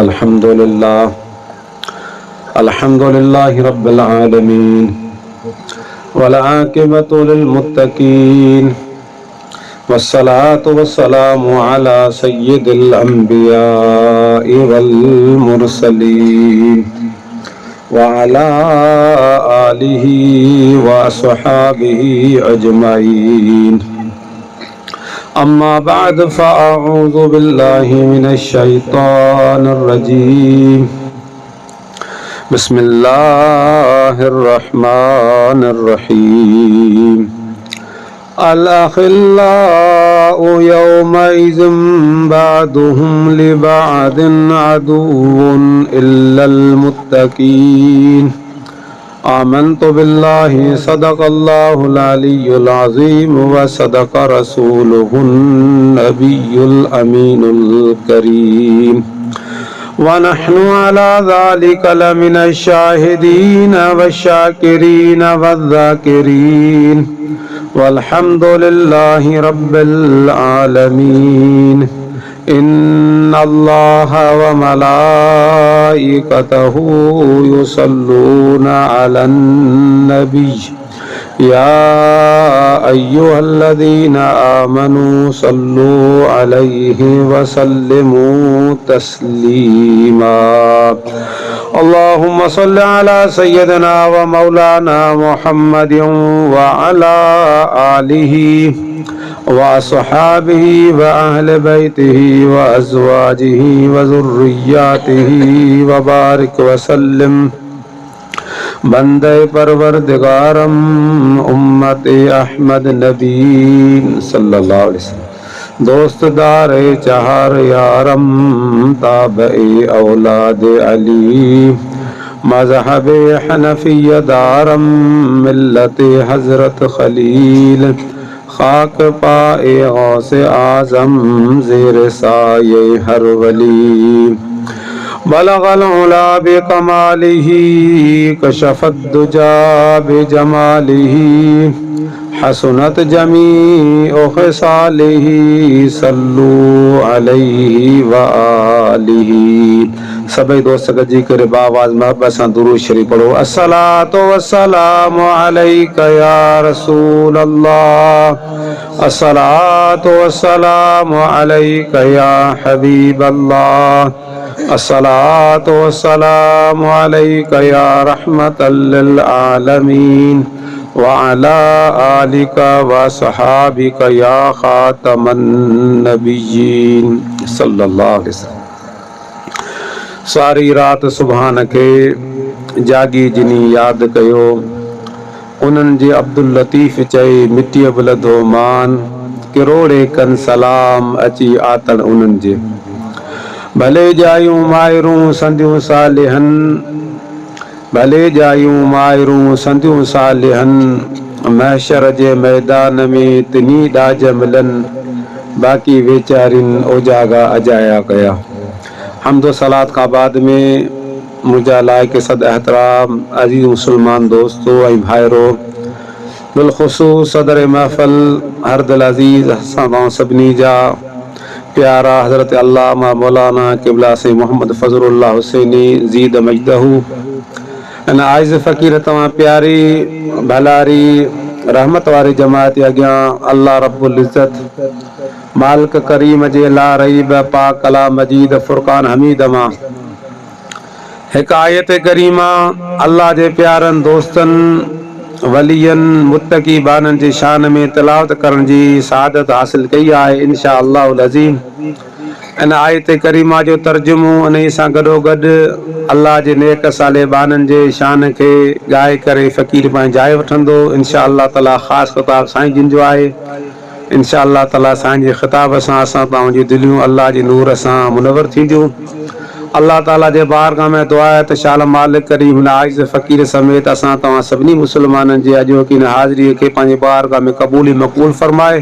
अल्हम्दुलिल्लाह रब्बिल आलमीन वल आक़िबतु लिल मुत्तक़ीन वस्सलातु वस्सलामु अला सय्यिदिल अंबियाइ वल मुरसलीन व अला आलिहि व अस्हाबिहि अजमईन। अम्मा बाद फ़अऊज़ु बिल्लाहि मिनश शैतानिर रजीम। बिस्मिल्लाहिर रहमानिर रहीम। अल अख़िल्लाउ यौमइज़िन बअदुहुम लिबअदिन अदुव्वुन इल्लल मुत्तक़ीन। आमन्तु बिल्लाहि सदक़ल्लाहुल अलियुल अज़ीम व सदक़ रसूलुहुन नबियुल अमीनुल करीम व नहनु अला ज़ालिका लमिनश शाहिदीन वश्शाकिरीन वज़्ज़ाकिरीन वल्हम्दुलिल्लाहि रब्बिल आलमीन। इन्नल्लाहा व मलाइकतहु युसल्लूना अलन नबिय्य या अय्युहल्लज़ीना आमनू सल्लू अलैहि व सल्लिमू तस्लीमा। अल्लाहुम्मा सल्लि अला सय्यिदिना व मौलाना मुहम्मदिन व अला आलिहि व अस्हाबिहि व अहले बैतिहि व अज़वाजिहि व ज़ुर्रिय्यातिहि व बारिक व सल्लिम। बंदे परवरदिगारम उम्मते अहमद नबी सल्लल्लाहु अलैहि वसल्लम दोस्त दारे चार यारम ताबे औलाद अली मज़हब हनफिया दारम मिल्लत हज़रत खलील खाक पाए गौसे आज़म ज़ेर साये हर वली। बलगल उला बिकमालिही कशफत दुजा बिजमालिही हसनत जमीउ खिसालिही सल्लू अलैहि व आलिही। सभी दोस्त गजी करे बावाज़ मोहब्बत सां दुरूद शरीफ पढ़ो। अस्सलातु वस्सलामु अलैका या रसूल अल्लाह, अस्सलातु वस्सलामु अलैका या हबीब अल्लाह, अस्सलातु वस्सलामु अलैका या रहमतल लिल आलमीन व अला आलिका व सहाबिका या खातमन नबिय्यीन सल्लल्लाहु अलैहि वसल्लम। सारी रात सुभान के जागी जिनी याद कयो उन्हनि जे अब्दुल लतीफ़ चई मिटीअ बि लधो मान किरोड़े कन सलाम अची आतण उन्हनि जे। भले जायूं मायरूं संदियूं सालिहन, भले जायूं मायरूं संदियूं सालिहन महशर जे मैदान में तिनी ॾाज मिलन बाक़ी वेचारिन ओजागा अजाया कया। हम्दो सलात का बाद में मुझा लायक सद एहतराम अजीज मुसलमान दोस्तों ऐं भाइरो बिलखुसूस सदर महफ़ल हर दिल अज़ीज़ असां सभिनी जा प्यारा हज़रत अल्लामा मौलाना क़िबला से मोहम्मद फ़ज़लुल्लाह हुसैनी ज़ीद मजदहू अन आइज़ फ़कीर तव्हां प्यारी भलारी रहमत वारी जमात अॻियां अल्लाह रब्बुल इज़्ज़त मालिक करीम जे ला रईब पाक कलाम मजीद फ़ुरक़ान हमीद मां हिक आयत करीमा अल्लाह जे प्यारनि दोस्तनि वलियन मुत्तकी बानन जी शान में तिलावत करण जी सआदत हासिल कई आहे इंशा अल्लाहुल अज़ीम। इन आयत करीमा जो तर्जुमो उन सां गॾोगॾु अल्लाह जे नेक साले बानन जे शान खे ॻाए करे फ़कीर पंहिंजी जाइ वठंदो इंशा अल्लाह ताला। ख़ासि ख़िताब साईं जिन जो आहे इंशा अल्लाह ताला। साईं जे ख़िताब सां असां तव्हां जूं दिलियूं अल्लाह जे नूर सां मुनवर थींदियूं। अल्लाह ताला जे बारगाह में दुआ है त शाल मालिक करीम हिन आइज़ फ़कीर समेत असां तव्हां सभिनी मुसलमाननि जे अॼोकी हिन हाज़िरीअ खे पंहिंजे बारगाह में क़बूल मक़बूल फ़रमाए।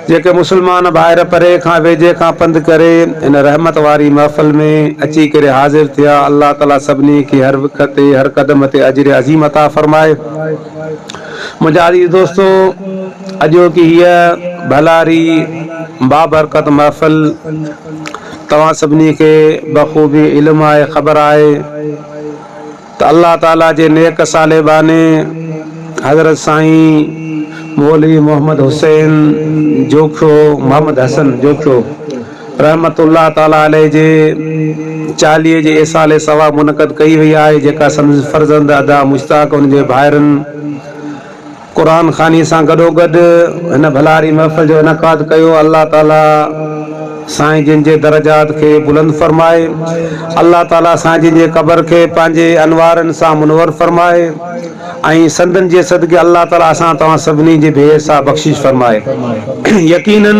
जेके मुसलमान ॿाहिरि परे खां वेझे खां पंधु करे इन रहमत वारी महफ़िल में अची करे हाज़िर थिया अल्लाह ताला सभिनी खे हर विख ते हर क़दम ते अजर अज़ीम अता फ़रमाए। मुंहिंजा अज़ीज़ दोस्तों अॼोकी हीअ भलारी बाबरकत महफ़िल तव्हां सभिनी खे बख़ूबी इल्मु आहे, ख़बर आहे त अल्लाह ताला जे नेक सालेबाने हज़रत साईं मौलवी मोहम्मद हुसैन जोखियो, मोहम्मद हसन जोखियो रहमतुल्लाह ताला अलैह जे 40 जे साले सवा मुनक़द कई वई आहे, जेका संदसि फर्ज़ंद अदा मुश्ताक उन जे भाइरनि क़ुरान ख़ानी सां गॾोगॾु हिन भलारी महफ़िल जो इनक़ाद कयो। अल्लाह ताला साईं जिन जे दरजात खे बुलंद फरमाए, अल्लाह ताला साईं जिन जे क़ब्र खे पंहिंजे अनवारनि सां मुनवर फरमाए ऐं संदन जे सदके अल्लाह ताला असां तव्हां सभिनी जे बेहिसाब बख़्शिश फरमाए। यकीनन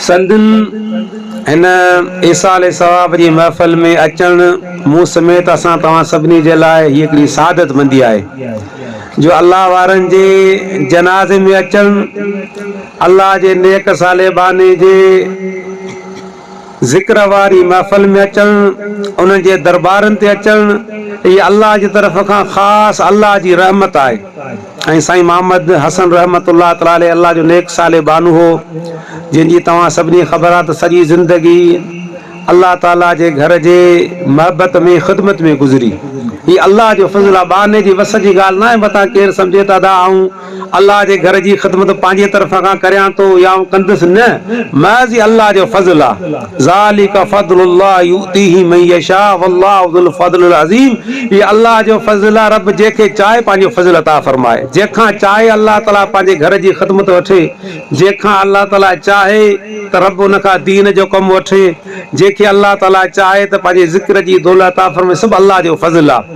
संदन हिन इसाल सवाब जी महफ़िल में अचणु मूं समेत असां तव्हां सभिनी जे लाइ हीअ हिकिड़ी सआदत मंदी आहे जो अल्लाह वारनि जे जनाज़े में अचणु, अल्लाह जे नेक सालेबाने जे ज़िक्र वारी महफ़िल में अचणु, उन्हनि जे दरबारनि ते अचणु, इहा अल्लाह जी तरफ़ खां ख़ासि अल्लाह जी रहमत आहे। ऐं साईं मोहम्मद हसन रहमतुल्लाह ताला अलैह अल्लाह जो नेक सालेबानो हो, जंहिंजी तव्हां सभिनी ख़बर आहे त सॼी ज़िंदगी अल्लाह ताला जे घर जे महबत में ख़िदमत में गुज़री। ही अल्लाह जो फज़ल आहे, बाने जी वस जी ॻाल्हि न आहे। मथां केरु सम्झे त अदा ऐं अल्लाह जे घर जी ख़िदमत पंहिंजे तरफ़ खां करियां थो या कंदुसि, न, महज़ अल्लाह जो फज़ल आहे। ज़ालिका फ़ज़लुल्लाह युतीही मन यशा वल्लाहु ज़ुल फ़ज़लिल अज़ीम। ही अल्लाह जो फज़ल आहे, रब जंहिंखे चाहे पंहिंजो फज़ल अता फरमाए। जंहिंखां चाहे अल्लाह ताला पंहिंजे घर जी ख़िदमत वठे, जंहिंखां अल्लाह ताला चाहे त रब उनखां दीन जो कमु वठे, जंहिंखे अल्लाह ताला चाहे त पंहिंजे ज़िक्र जी दौलत अता फरमाए, सभु अल्लाह जो फज़ल आहे।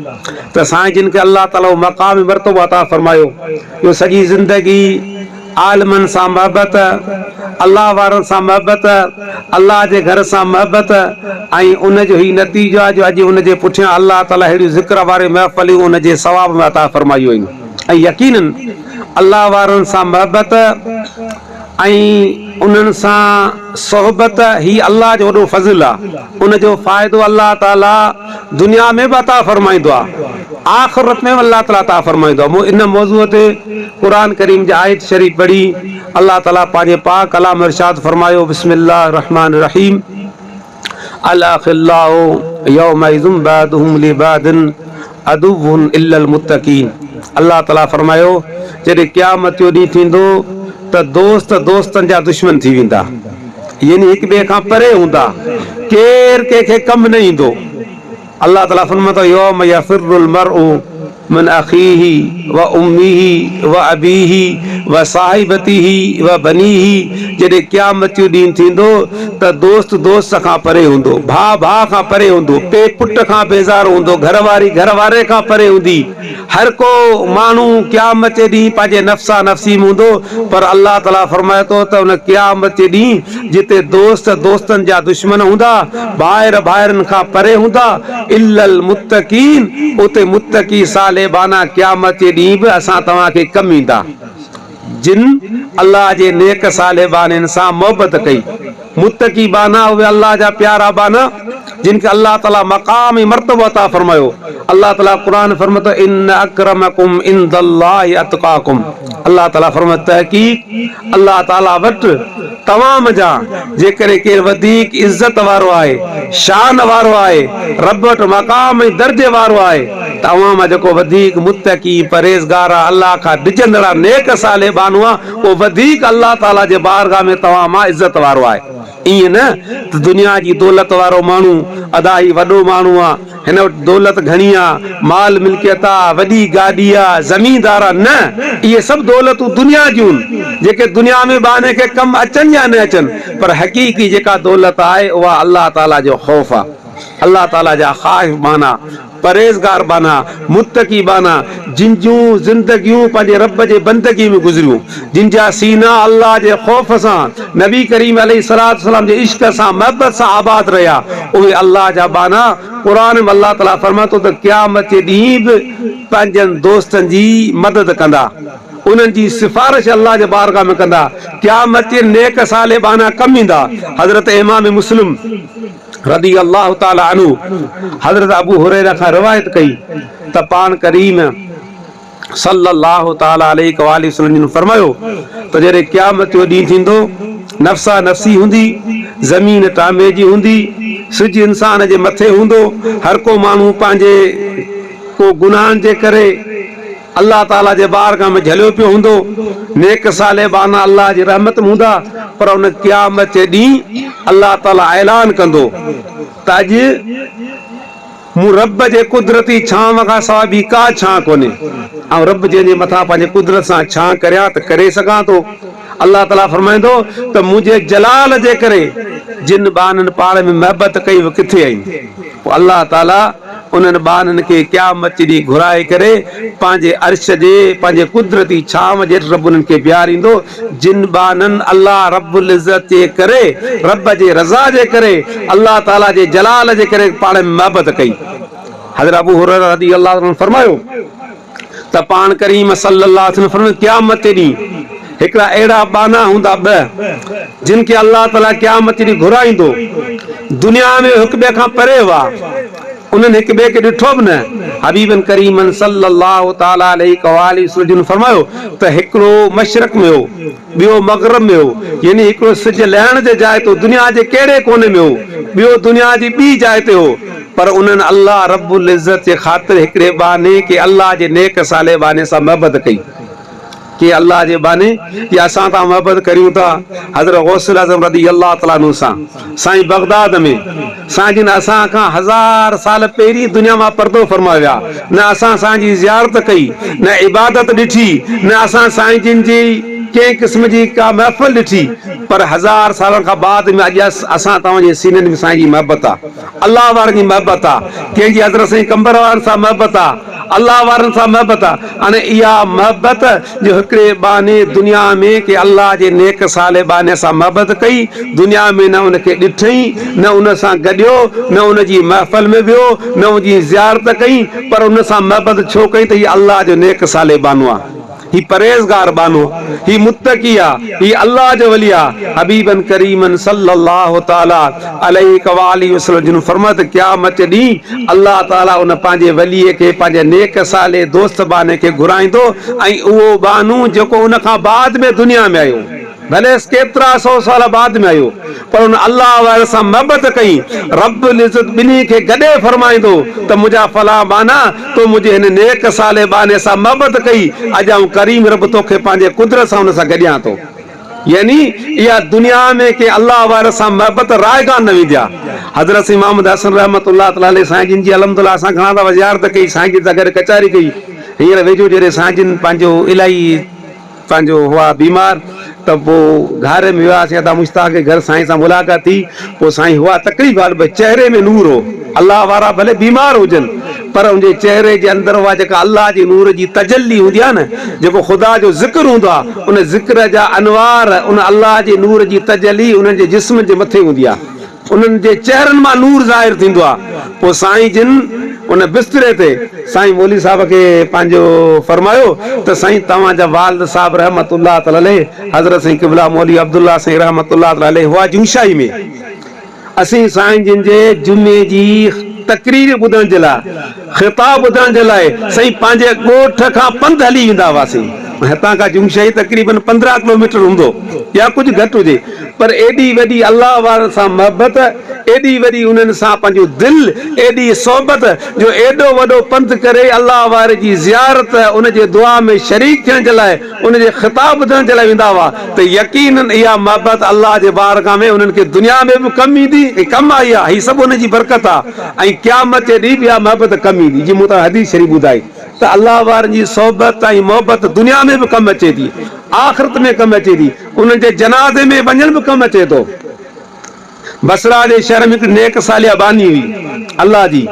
त साईं जिन खे अल्लाह ताला मक़ाम मर्तबो अता फरमायो, इहो सॼी ज़िंदगी आलमनि सां महबत, अल्लाह वारनि सां महबत, अल्लाह जे घर सां महबत, ऐं उनजो ही नतीजो आहे जो अॼु उनजे पुठियां अल्लाह ताला अहिड़ियूं ज़िक्र वारे महफ़िलूं उनजे सवाब में अता फरमायूं आहिनि। ऐं यकीनन अल्लाह वारनि सां महबत ऐं उन्हनि सां सोहबत ही अल्लाह जो वॾो फज़ल आहे। उनजो फ़ाइदो अल्लाह ताला दुनिया में बि अता फरमाईंदो आहे, आख़िरत में बि अल्लाह ताला अता फरमाईंदो आहे। इन मौज़ूअ ते क़ुरान करीम जी आयत शरीफ़ पढ़ी अल्लाह ताला पंहिंजे पाक कलाम इरशाद फरमायो, बिस्मिल्लाह रहमान रहीम, अल-अख़िल्लाउ यौमइज़िन बादुहुम लिबादिन अदुव्वुन इल्लल मुत्तक़ीन। अल्लाह ताला फरमायो, जॾहिं क़यामत जो ॾींहुं थींदो त दोस्त दोस्तनि जा दुश्मन थी वेंदा, यानी हिक ॿिए खां परे हूंदा, केरु कंहिंखे कमु न ईंदो। अल्लाह ताला फरमातो, यौम यफ़िरुल मर्उ मिन अख़ीही व उम्मीही व अबीही व साहिबतीही व बनीही। जॾहिं क़यामत जो ॾींहुं थींदो त दोस्त दोस्त खां परे हूंदो, भाउ भाउ खां परे हूंदो, पे पुट खां बेज़ार हूंदो, घरवारी घरवारे खां परे हूंदी। हर को माण्हू क़यामत जे ॾींहुं पंहिंजे नफ़्सा नफ़्सी में हूंदो। पर अल्लाह ताला फरमाए थो त उन क़यामत जे ॾींहुं जिते दोस्त दोस्तनि जा दुश्मन हूंदा, भाइर भाइरनि खां परे हूंदा, इल्लल मुत्तक़ीन, उते मुत्तक़ी सालेबाना क़यामत जे ॾींहुं बि असां तव्हांखे कमु ईंदा, जिन अल्लाह जे नेक सालेबाननि सां मोहबत कई। मुत्तक़ी बाना उहे अल्लाह जा प्यारा बाना जिन खे अल्लाह ताला मक़ाम मर्तबो अता फरमायो। अल्लाह ताला क़ुरान फरमातो, इन्न अक्रमकुम इंदल्लाहि अतक़ाकुम। अल्लाह ताला फरमातो, तहक़ीक़ अल्लाह ताला वटि तमाम जा जेकॾहिं केरु वधीक इज़त वारो आहे, शान वारो आहे, रब वटि मक़ाम ऐं दर्जे वारो आहे, तव्हां मां जेको वधीक मुत्तक़ी परहेज़गार आहे, अल्लाह खां डिॼंदड़ नेक सालेबानो आहे, उहो वधीक अल्लाह ताला जे बारगाह में तव्हां मां इज़त वारो आहे। ईअं न त दुनिया जी दौलत वारो माण्हू अदाई वॾो माण्हू आहे, हिन वटि दौलत घणी आहे, माल मिल्कियत आहे, वॾी गाॾी आहे, ज़मीनदार आहे, न, इहे सभु दौलतूं दुनिया जूं जेके दुनिया में बाने खे कमु अचनि या न अचनि। पर हक़ीक़ी जेका दौलत आहे उहा अल्लाह ताला जो ख़ौफ़ आहे, अल्लाह ताला जा ख़ाइफ़ बाना, परहेज़गार बाना, मुत्तक़ी बाना, जिन जूं ज़िंदगियूं पंहिंजे रब जे बंदगी में गुज़रियूं, जिन जा सीना अल्लाह जे ख़ौफ़ सां, नबी करीम अलैहिस्सलातु वस्सलाम जे इश्क सां, महबत सां आबाद रहिया, उहे अल्लाह जा बाना। क़ुरान में अल्लाह ताला फरमातो त क़यामत जे ॾींहुं बि पंहिंजनि दोस्तनि जी मदद कंदा, उन्हनि जी सिफारिश अल्लाह जे बारगाह में कंदा, क़यामत जे नेक सालेबाना कमु ईंदा। हज़रत इमाम मुस्लिम रदी अल्लाह ताला अन्हु हज़रत अबू हुरैरा खां रिवायत कई त पान करीम सल्लल्लाहु ताला अलैहि वसल्लम फरमायो त जॾहिं क़यामत जो ॾींहुं थींदो, नफ़्सा नफ़्सी हूंदी, ज़मीन टामे जी हूंदी, सिज इंसान जे मथे हूंदो, हर को माण्हू पंहिंजे को गुनाहनि जे करे अल्लाह ताला जे बारगाह में झलियो पियो हूंदो। नेक साले बाना अल्लाह जी रहमत में हूंदा, पर उन क़यामत जे ॾींहुं अल्लाह ताला ऐलान कंदो त अॼु मूं रब जे कुदरती छांव खां सवाइ ॿी का छां कोन्हे, ऐं रब जंहिंजे मथां पंहिंजे कुदरत सां छां करियां त करे सघां थो। अल्लाह ताला फरमाईंदो त मुंहिंजे जलाल जे करे जिन ॿारनि पाण में महबत कई उहे किथे आई। पोइ अल्लाह ताला उन्हनि ॿारनि खे क़यामत ॾींहुं घुराए करे पंहिंजे अर्श जे पंहिंजे कुदरती छांव जे रब उन्हनि खे बीहारींदो, जिन ॿारनि अल्लाह रब्बुल इज़्ज़त जे करे, रब जे रज़ा जे करे, अल्लाह ताला जे जलाल जे करे पाण में महबत कई। हज़रत अबू हुरैरा रज़ियल्लाहु अन्हु फरमायो त पाण करीम सल्लल्लाहु अलैहि वसल्लम फरमायो क़यामत ॾींहुं हिकिड़ा अहिड़ा बाना हूंदा ॿ जिन खे अल्लाह ताला क़यामत ॾींहुं घुराईंदो। दुनिया में हिक ॿिए खां परे हुआ, उन्हनि हिक ॿिए खे ॾिठो बि न। हबीबन करीमन सल्लल्लाहु ताला अलैहि वसल्लम फरमायो त हिकिड़ो मशरक में हो, ॿियो मग़रिब में हो, यानी हिकिड़ो सिज लहण जे जाइ ते दुनिया जे कहिड़े कोने में हो, ॿियो दुनिया जी ॿी जाइ ते हो, पर उन्हनि अल्लाह रब्बुल इज़्ज़त जे ख़ातिर हिकिड़े बाने के अल्लाह जे नेक साले बाने सां महबत कई। कि अल्लाह जे बाने कि असां तां महबत करियूं था हज़रत गौसुल आज़म रज़ियल्लाहु तआला अन्हु सां। साईं बगदाद में साईं जिन असां खां 1000 साल पहिरीं दुनिया मां पर्दो फरमायो विया, न असां साईं जी ज़ियारत कई, न इबादत ॾिठी, न असां साईं जिन जी कंहिं क़िस्म जी का महफ़िल ॾिठी, पर 1000 सालनि खां बाद में अॼु असां तव्हांजे सीननि में साईं जी महबत आहे, अल्लाह वारनि जी महबत आहे, कंहिंजी हज़रत साईं कंबर वारनि सां महबत आहे, अल्लाह वारनि सां महबत आहे। हाणे इहा महबत जो हिकिड़े बाने दुनिया में कि अल्लाह जे नेक साले बाने सां महबत कई, दुनिया में न उनखे ॾिठई, न उन सां गॾियो, न उन जी महफ़िल में वियो, न उनजी ज़ियारत कई, पर उन सां महबत छो कई त हीअ अल्लाह जो नेक साले बानो आहे, ही परहेज़गार बानो, ही मुत्तकी आहे, ही अल्लाह जो वली आहे। हबीबन करीमन सल्लल्लाहु ताला अलैहि वसल्लम जिन फरमायो त क़यामत ॾींहुं अल्लाह ताला उन पंहिंजे वलीअ खे पंहिंजे नेक साले दोस्त बाने खे घुराईंदो, ऐं उहो बानू जेको उन खां बाद में दुनिया में आयो, भले केतिरा 100 साल बाद में आयो, पर उन अल्लाह वारे सां महबत कई। रब्बुल इज़्ज़त ॿिन्ही खे गॾे फरमाईंदो त मुंहिंजा फला बाना तो मुंहिंजे हिन नेक साले बाने सां महबत कई, अॼु आऊं करीम रब तोखे पंहिंजे कुदरत सां हुन सां गॾियां थो। यानी इहा दुनिया में के अल्लाह वारे सां महबत रायगान न वेंदी आहे। हज़रत इमाम हसन रहमतुल्लाह तआला साईं जिन जी अलहमदुलिल्लाह असां घणा दफ़ा ज़ियारत कई, साईं जिन सां गॾु कचारी कई। हींअर वेझो जॾहिं साईं जिन पंहिंजो इलाही पंहिंजो हुआ बीमार, त पोइ घर में वियासीं, अदा मुश्ताक के घर साईं सां मुलाक़ात थी। पोइ साईं हुआ तकलीफ़ हाल, भई चेहरे में नूर हो, अल्लाह वारा भले बीमार हुजनि, पर उनजे चेहरे जे अंदरि उहा जेका अल्लाह जी नूर जी तजल्ली हूंदी आहे न, जेको ख़ुदा जो ज़िक्र हूंदो आहे, उन ज़िक्र जा अनवार, उन अल्लाह जी नूर जी तजल्ली उन्हनि जे जिस्म जे मथे हूंदी आहे, उन्हनि जे चेहरनि मां नूर ज़ाहिर थींदो आहे। पोइ साईं जिन उन बिस्तरे ते साईं मौली साहब खे पंहिंजो फरमायो त साईं तव्हांजा वालिद साहब रहमतुल्लाह तआला अलैहि हज़रत साईं क़िबला मौली अब्दुल्ला साईं रहमतुल्लाह तआला अलैहि हुआ जूशाई में। असीं साईं जिन जे जुमे जी तकरीर ॿुधण जे लाइ, ख़िताब ॿुधण जे लाइ साईं पंहिंजे ॻोठ खां पंधु हली वेंदा हुआसीं। हितां खां जुमशाही तक़रीबन 15 किलोमीटर हूंदो या कुझु घटि हुजे, पर एॾी वॾी अल्लाह वारनि सां महबत, एॾी वॾी उन्हनि सां पंहिंजो दिलि, एॾी सोबत जो एॾो वॾो पंधु करे अल्लाह वारे जी ज़ियारत, उन जे दुआ में शरीक थियण जे लाइ, उन जे ख़िताब ॿुधण जे लाइ वेंदा हुआ, त यकीनन इहा महबत अल्लाह जे बारगाह में उन्हनि खे दुनिया में बि कमु ईंदी, ऐं कमु आई आहे, हीअ सभु उन जी बरकत आहे, ऐं क़यामत जे ॾींहुं बि इहा महबत कमु ईंदी। जीअं मूं तव्हां हदीस शरीफ़ ॿुधाई त अल्लाह वारनि जी सोबत ऐं मोहबत दुनिया में बि कमु अचे थी, आख़िरत में कमु अचे थी, उन्हनि जे जनाज़े में वञण बि कमु अचे थो। बसरा जे शहर में हिकु नेक सालिया बानी हुई अल्लाह जी,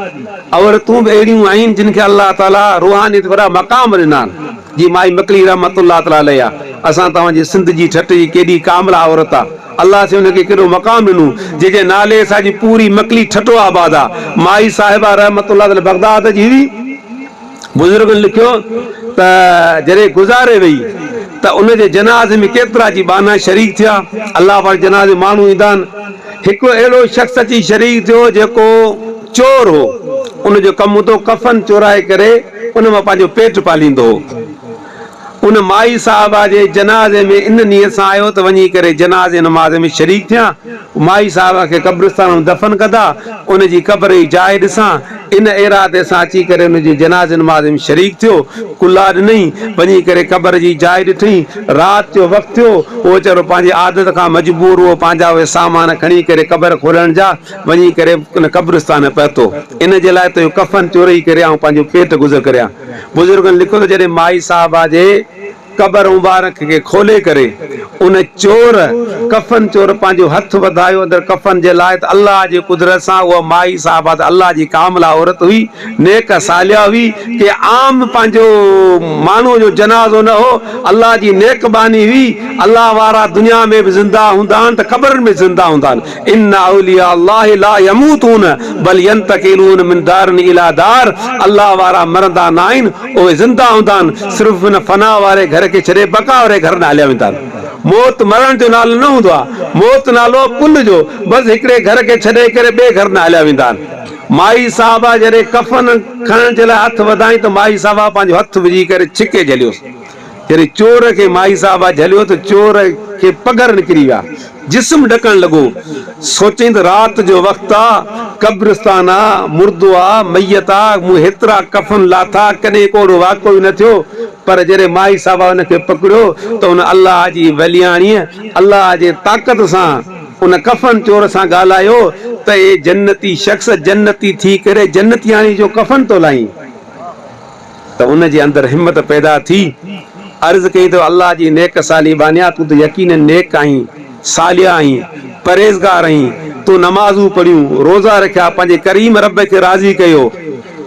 औरतूं बि अहिड़ियूं आहिनि जिन खे अल्लाह ताला रूहानियत वारा मक़ाम ॾिना आहिनि। जी माई मकली रहमतुल्लाह तआला अलैहा, असां तव्हांजी सिंध जी ठट जी केॾी कामला औरत आहे, अल्लाह से हुनखे केॾो मक़ाम ॾिनो, जंहिंजे नाले असांजी पूरी मकली ठटो आबाद आहे। माई साहिबा रहमतुल्लाह तआला बगदाद जी हुई, बुज़ुर्गनि लिखियो त जॾहिं गुज़ारे वई त उनजे जनाज़े में केतिरा जी बाना शरीक थिया। अल्लाह वारे जनाज़े माण्हू ईंदा आहिनि, हिकिड़ो अहिड़ो शख़्स अची शरीक थियो जेको चोर हो, उनजो कमु हूंदो कफ़न चोराए करे उन मां पंहिंजो पेट पालींदो हो। उन माई साहबा जे जनाज़े में इन नीयत सां आयो त वञी करे जनाज़े नमाज़ में शरीक थियां, माई साहबा खे क़ब्रिस्तान में दफ़न कंदा, उन जी क़ब्र जी जाइ ॾिसां, इन इरादे सां अची करे उन जे जनाज़े नमाज़ में शरीक थियो। कुल्ला ॾिनई, वञी करे क़ब्र जी जाइ ॾिठई, राति जो वक़्तु थियो, उहो वीचारो पंहिंजी आदत खां मजबूर हो, पंहिंजा उहे सामान खणी करे क़ब्र खोलण जा वञी करे उन क़ब्रिस्तान में पहुतो। इन जे लाइ त इहो कफ़न चोरई करे ऐं पंहिंजो पेट गुज़र करियां। बुज़ुर्गनि लिखो त जॾहिं माई साहबा जे क़ब्र मुबारक खे खोले करे उन चोर कफ़न चोर पंहिंजो हथ वधायो अंदरि कफ़न जे लाइ, त अल्लाह जी कुदरत सां उहा माई साहबा त अल्लाह जी कामिला औरत हुई, नेक सालिया हुई, कि आम पंहिंजो माण्हू जो जनाज़ो न हो, अल्लाह जी नेक बानी हुई। अल्लाह वारा दुनिया में बि ज़िंदा हूंदा आहिनि त क़ब्रनि में ज़िंदा हूंदा आहिनि। इन्ना औलिया अल्लाह ला यमूतून बल यंतकिलून मिन दारिन इला दार। अल्लाह वारा मरंदा न आहिनि, उहे ज़िंदा हूंदा आहिनि, सिर्फ़ु इन फना वारे घर खे छॾे बका वारे घर न हलिया वेंदा आहिनि। मौत मरण जो नालो न हूंदो आहे, मौत नालो कुल जो, बसि हिकिड़े घर खे छॾे करे ॿिए घर न हलिया वेंदा आहिनि। माई साहबा जॾहिं कफ़न खणण जे लाइ हथ वधाई त माई साहबा पंहिंजो हथ विझी करे छिके झलियोसि। जॾहिं चोर खे माई साहबा झलियो त चोर खे पघर निकिरी विया, जिस्म ढकण लॻो। सोचई त राति जो वक़्तु आहे, क़ब्रिस्तान आहे, मुर्दो आहे, मैयत आहे, मूं हेतिरा कफ़न लाथा, कॾहिं को वाक़ो न थियो। पर जॾहिं माई साहबा हुनखे पकड़ियो त उन अल्लाह जी वलियाणीअ अल्लाह जे ताक़त सां उन कफ़न चोर सां ॻाल्हायो त हे जन्नती शख़्स जन्नती थी करे जन्नतियाणी जो कफ़न थो लाहीं। त उन जे अंदरि हिम्मत पैदा थी, अर्ज़ कई त अल्लाह जी नेक साली बानिया, तूं त यकीन नेक आहीं, सालिया आहीं, परहेज़गार आहीं, तूं नमाज़ूं पढ़ियूं, रोज़ा रखिया, पंहिंजे करीम रब खे राज़ी कयो,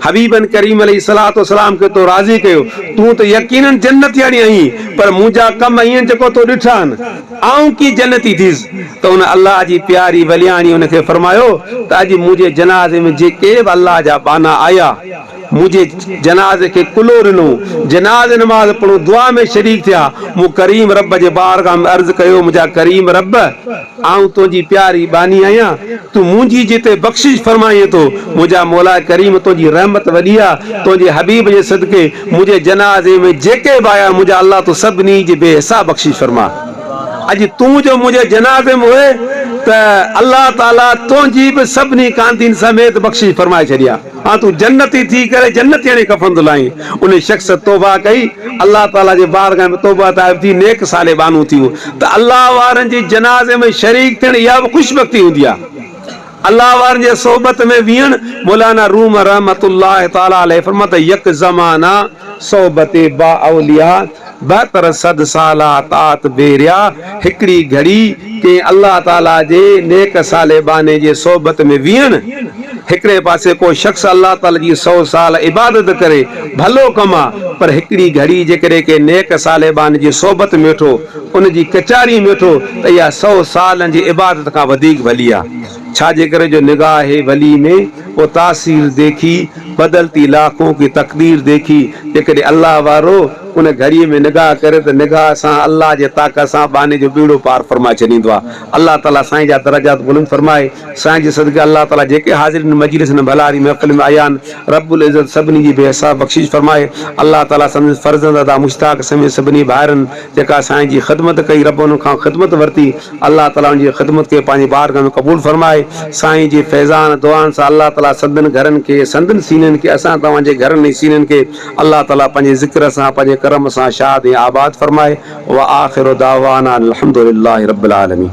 हबीबन करीम अलैहिस्सलातु वस्सलाम खे तो राज़ी कयो, तूं त यकीनन जन्नतियाणी आहीं। पर मुंहिंजा कम ईअं जेको तो ॾिठा आहिनि, आऊं की जन्नती थीसि। त उन अल्लाह जी प्यारी वलियाणी उनखे फरमायो त अॼु मुंहिंजे जनाज़े में जेके बि अल्लाह जा बाना आया, मुंहिंजे जनाज़े खे कुलो ॾिनो, जनाज़ नमाज़ पढ़ो, दुआ में शरीक थिया, मूं करीम रब जे बारगाह में अर्ज़ु कयो, मुंहिंजा करीम रब, आऊं तुंहिंजी प्यारी बानी आहियां, तूं मुंहिंजी जिते बख़्शिश फरमाईं थो, मुंहिंजा मौला करीम तुंहिंजी रहमत वॾी आहे, तुंहिंजे हबीब जे सदके मुंहिंजे जनाज़े में जेके बि आया, मुंहिंजा अल्लाह तूं सभिनी जी बेहिसाब बख़्शिश फरमा। अॼु तूं जो मुंहिंजे जनाज़े में हुए त अल्लाह ताला तुंहिंजी बि सभिनी कांतिन समेत बख़्शिश फरमाए छॾी आहे। हाँ, तूं जन्नती थी करे जन्नतियाणी कफ़न थो लाहीं। उन शख़्स तौबा कई, अल्लाह ताला जे बारगाह में तौबा ताइब थी, नेक साले बानू थी। त अल्लाह वारनि जी जनाज़े में शरीक थियण इहा बि ख़ुशबख़्ती हूंदी आहे। अल्लाह वारनि जे सोबत में विहण, मौलाना रूम रहमतुल्लाह ताला अलैह फरमात यक ज़माना सोबते बा औलिया बहतर सद साला तात बेरिया। हिकिड़ी घड़ी के अल्लाह ताला जे नेक साले बाने जे सोबत में विहण, हिकिड़े पासे को शख़्स अल्लाह ताला जी 100 साल इबादत करे, भलो कम आहे, पर हिकिड़ी घड़ी जेकॾहिं के नेक साले बाने जी सोबत में वेठो, उन जी कचारी में वेठो, त इहा 100 सालनि जी इबादत खां वधीक भली आहे। छाजे करे जो निगाह वली में वो तासीर देखी, बदलती लाखों की तकदीर देखी। जेकॾहिं अल्लाह वारो उन घड़ीअ में निगाह करे त निगाह सां अल्लाह जे ताक़त सां बाने जो बीड़ो पार फरमाए छॾींदो आहे। अल्लाह ताला साईं जा दरजात बुलंद फरमाए। साईं जे सदके अल्लाह ताला जेके हाज़िरिन मजलिस न भलारी महफ़िल में आया आहिनि, रब्बुल इज़्ज़त सभिनी जी बेहिसाब बख़्शिश फरमाए। अल्लाह ताला संदसि फर्ज़ंद अदा मुश्ताक समेत सभिनी भाइरनि जेका साईं जी ख़िदमत कई, रब उन खां ख़िदमत वरिती, अल्लाह ताला उन जी ख़िदमत खे पंहिंजी बारगाह में क़बूल फरमाए। साईं जी फैज़ान दुआनि सां अल्लाह ताला संदन घरनि खे, संदन सीननि खे, असां तव्हांजे घरनि ऐं सीननि खे अल्लाह ताला पंहिंजे ज़िक्र सां, पंहिंजे करम सां शाद ऐं आबाद फरमाए। व आख़िरु दावाना अल्हम्दुलिल्लाहि रब्बिल आलमीन।